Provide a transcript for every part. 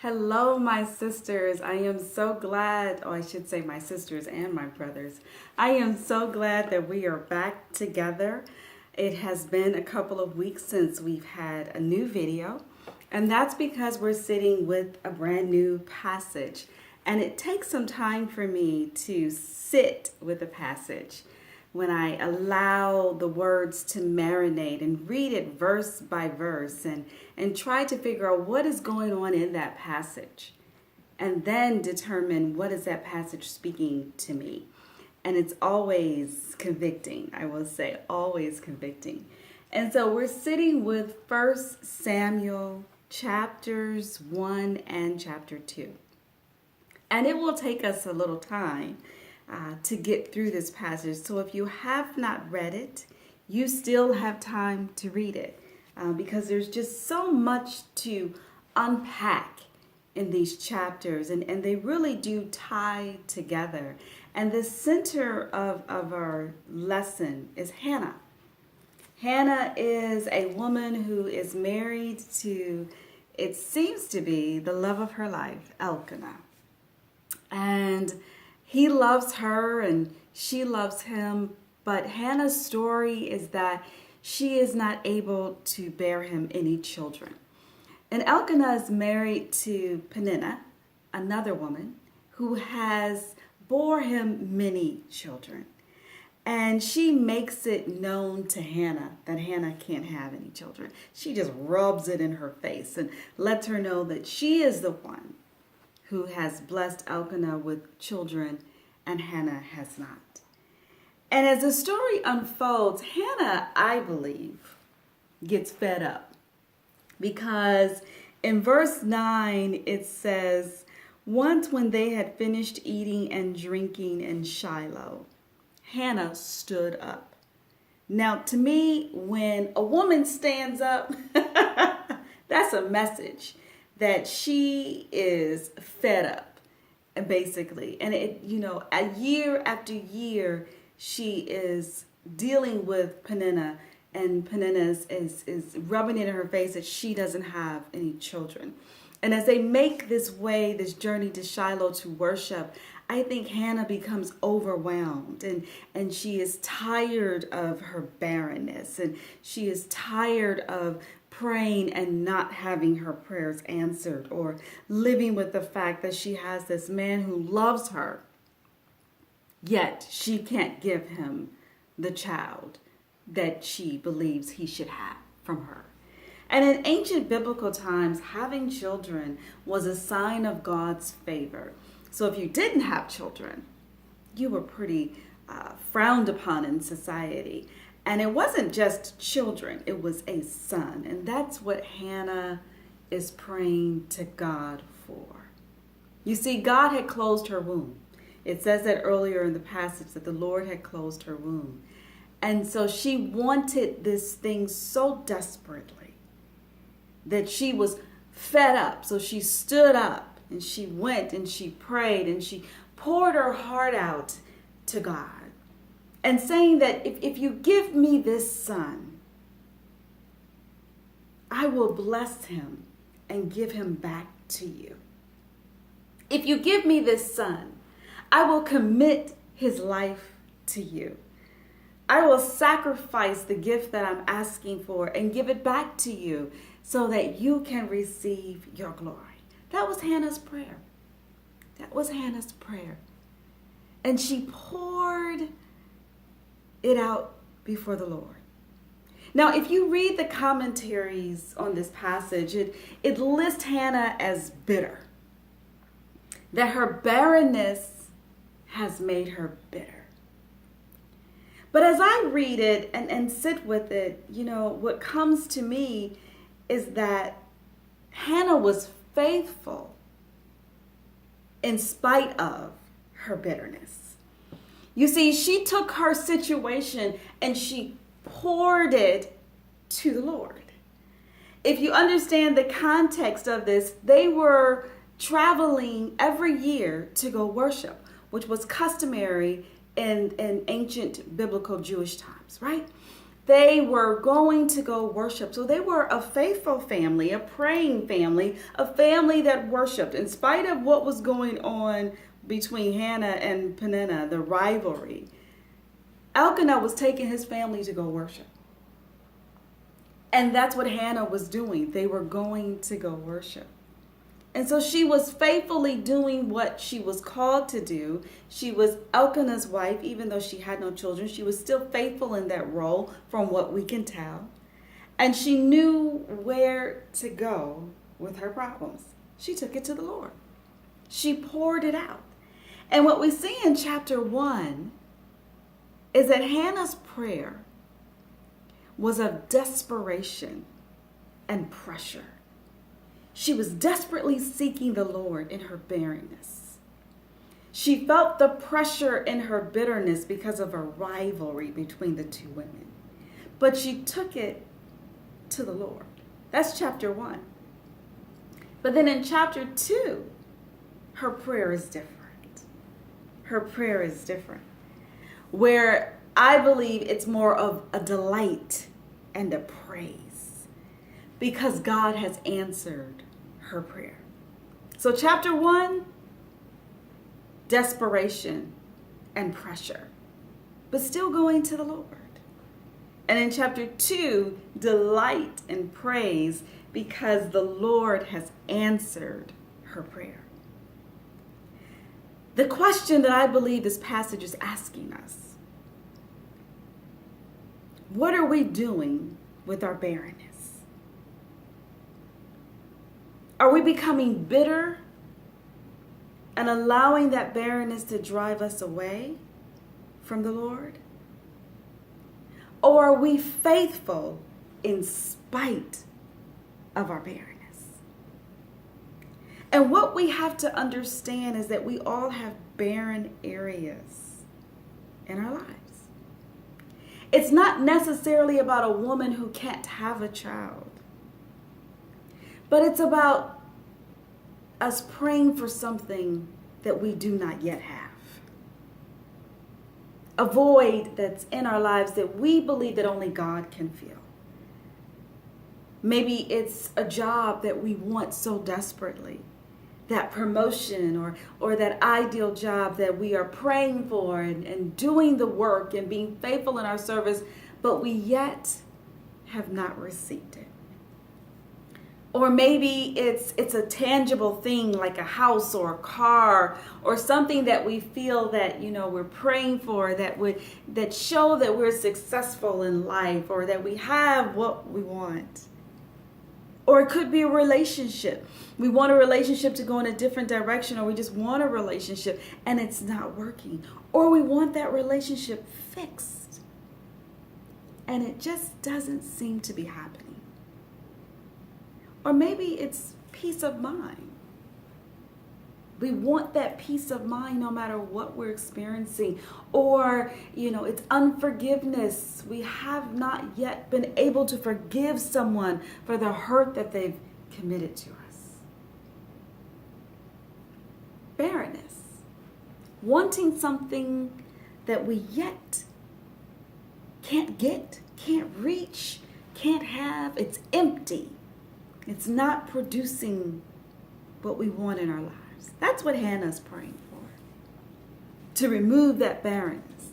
Hello, my sisters. I am so glad, I should say my sisters and my brothers. I am so glad that we are back together. It has been a couple of weeks since we've had a new video, and that's because we're sitting with a brand new passage. And it takes some time for me to sit with a passage when I allow the words to marinate and read it verse by verse and try to figure out what is going on in that passage and then determine what is that passage speaking to me. And it's always convicting, I will say, always convicting. And so we're sitting with 1 Samuel chapters 1 and chapter 2. And it will take us a little time to get through this passage. So if you have not read it, you still have time to read it because there's just so much to unpack in these chapters, and they really do tie together. And the center of our lesson is Hannah. Hannah is a woman who is married to, it seems to be, the love of her life, Elkanah. And he loves her and she loves him, but Hannah's story is that she is not able to bear him any children. And Elkanah is married to Peninnah, another woman, who has bore him many children. And she makes it known to Hannah that Hannah can't have any children. She just rubs it in her face and lets her know that she is the one who has blessed Elkanah with children and Hannah has not. And as the story unfolds, Hannah, I believe, gets fed up because in verse 9 it says, "Once when they had finished eating and drinking in Shiloh, Hannah stood up." Now, to me, when a woman stands up, that's a message that she is fed up, basically. And a year after year, she is dealing with Peninnah, and Peninnah is rubbing it in her face that she doesn't have any children. And as they make this journey to Shiloh to worship, I think Hannah becomes overwhelmed and she is tired of her barrenness, and she is tired of praying and not having her prayers answered, or living with the fact that she has this man who loves her, yet she can't give him the child that she believes he should have from her. And in ancient biblical times, having children was a sign of God's favor. So if you didn't have children, you were pretty frowned upon in society. And it wasn't just children, it was a son. And that's what Hannah is praying to God for. You see, God had closed her womb. It says that earlier in the passage that the Lord had closed her womb. And so she wanted this thing so desperately that she was fed up. So she stood up and she went and she prayed and she poured her heart out to God, and saying that if you give me this son, I will bless him and give him back to you. If you give me this son, I will commit his life to you. I will sacrifice the gift that I'm asking for and give it back to you so that you can receive your glory. That was Hannah's prayer. That was Hannah's prayer. And she poured it out before the Lord. Now, if you read the commentaries on this passage, it lists Hannah as bitter. That her barrenness has made her bitter. But as I read it and sit with it, what comes to me is that Hannah was faithful in spite of her bitterness. You see, she took her situation and she poured it to the Lord. If you understand the context of this, they were traveling every year to go worship, which was customary in ancient biblical Jewish times, right? They were going to go worship. So they were a faithful family, a praying family, a family that worshiped. In spite of what was going on between Hannah and Peninnah, the rivalry, Elkanah was taking his family to go worship. And that's what Hannah was doing. They were going to go worship. And so she was faithfully doing what she was called to do. She was Elkanah's wife, even though she had no children. She was still faithful in that role, from what we can tell. And she knew where to go with her problems. She took it to the Lord. She poured it out. And what we see in chapter 1 is that Hannah's prayer was of desperation and pressure. She was desperately seeking the Lord in her barrenness. She felt the pressure in her bitterness because of a rivalry between the two women. But she took it to the Lord. That's chapter 1. But then in chapter 2, her prayer is different. Her prayer is different. Where I believe it's more of a delight and a praise, because God has answered her prayer. So chapter 1, desperation and pressure, but still going to the Lord. And in chapter 2, delight and praise, because the Lord has answered her prayer. The question that I believe this passage is asking us: what are we doing with our barrenness? Are we becoming bitter and allowing that barrenness to drive us away from the Lord? Or are we faithful in spite of our barrenness? And what we have to understand is that we all have barren areas in our lives. It's not necessarily about a woman who can't have a child, but it's about us praying for something that we do not yet have. A void that's in our lives that we believe that only God can fill. Maybe it's a job that we want so desperately, that promotion or that ideal job that we are praying for and doing the work and being faithful in our service, but we yet have not received it. Or maybe it's a tangible thing like a house or a car or something that we feel that, we're praying for that show that we're successful in life or that we have what we want. Or it could be a relationship. We want a relationship to go in a different direction, or we just want a relationship and it's not working. Or we want that relationship fixed and it just doesn't seem to be happening. Or maybe it's peace of mind. We want that peace of mind no matter what we're experiencing. Or, it's unforgiveness. We have not yet been able to forgive someone for the hurt that they've committed to us. Barrenness. Wanting something that we yet can't get, can't reach, can't have. It's empty. It's not producing what we want in our lives. That's what Hannah's praying for, to remove that barrenness.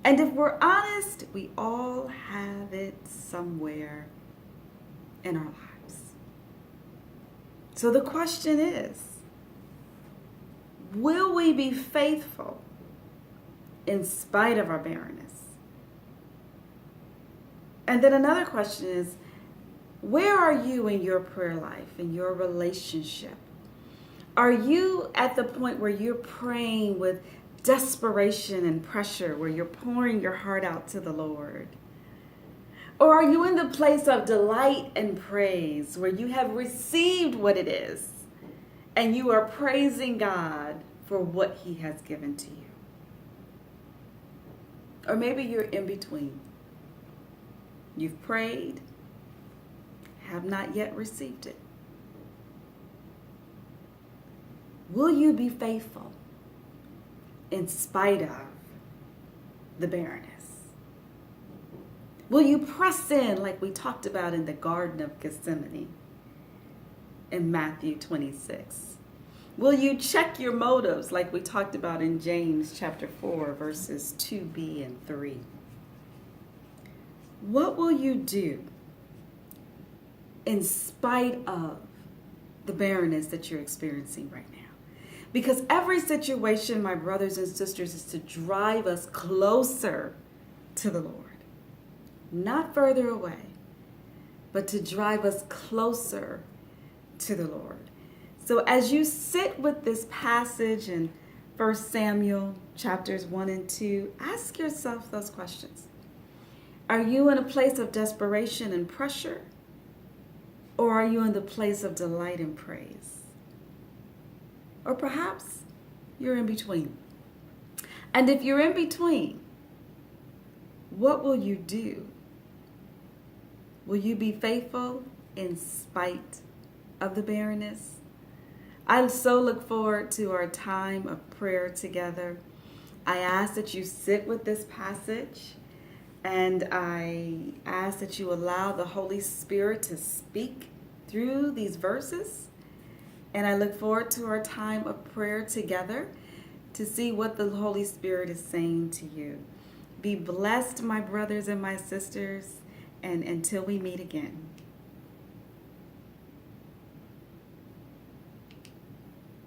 And if we're honest, we all have it somewhere in our lives. So the question is, will we be faithful in spite of our barrenness? And then another question is, where are you in your prayer life, in your relationship? Are you at the point where you're praying with desperation and pressure, where you're pouring your heart out to the Lord? Or are you in the place of delight and praise, where you have received what it is and you are praising God for what He has given to you? Or maybe you're in between. You've prayed, have not yet received it. Will you be faithful in spite of the barrenness? Will you press in like we talked about in the Garden of Gethsemane in Matthew 26? Will you check your motives like we talked about in James chapter 4, verses 2b and 3? What will you do in spite of the barrenness that you're experiencing right now? Because every situation, my brothers and sisters, is to drive us closer to the Lord. Not further away, but to drive us closer to the Lord. So as you sit with this passage in 1 Samuel chapters 1 and 2, ask yourself those questions. Are you in a place of desperation and pressure? Or are you in the place of delight and praise? Or perhaps you're in between. And if you're in between, what will you do? Will you be faithful in spite of the barrenness? I so look forward to our time of prayer together. I ask that you sit with this passage, and I ask that you allow the Holy Spirit to speak through these verses. And I look forward to our time of prayer together to see what the Holy Spirit is saying to you. Be blessed, my brothers and my sisters, and until we meet again.